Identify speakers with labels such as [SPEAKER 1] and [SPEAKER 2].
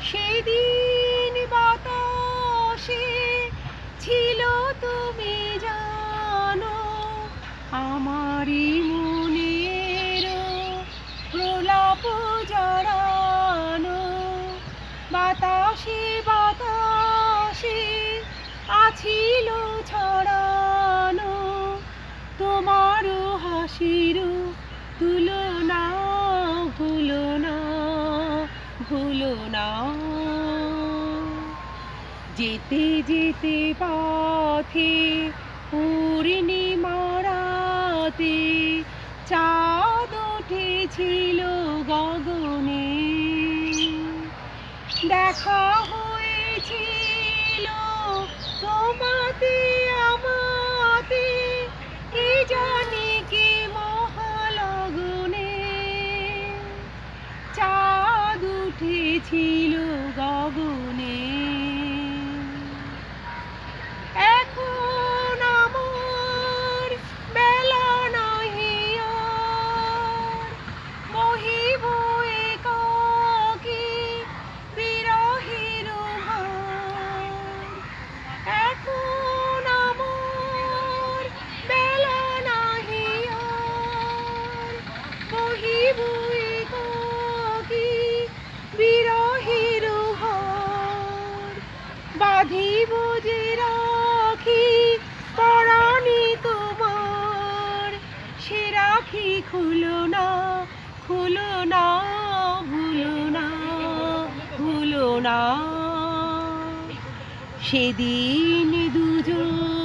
[SPEAKER 1] সেদিন বাতাসে ছিল তুমি জানো আমারই মনের প্রলাপ জড়ানো। বাতাসে বাতাসে আছিল ছড়ানো তোমার হাসির তুলনা। ভুলো না, ভুলো না। যেতে যেতে পথে পূর্ণিমা রাতে চাঁদ উঠেছিল গগনে। দেখা হয়েছিল তোমাতে আমাতে কে জানে কি মহালগনে। চাঁদ উঠেছিল গগনে। এখন আমার বেলা নাহি আর বহিব একাকী বিরহের ভার। এখন আমার বেলা নাহি আর বহিব একাকী বিরহের ভার। বাঁধিব যে রাখি পরাণে তোমার সে রাখি খুলো না, খুলো না। ভুলো না, ভুলো না। সেদিন দুজন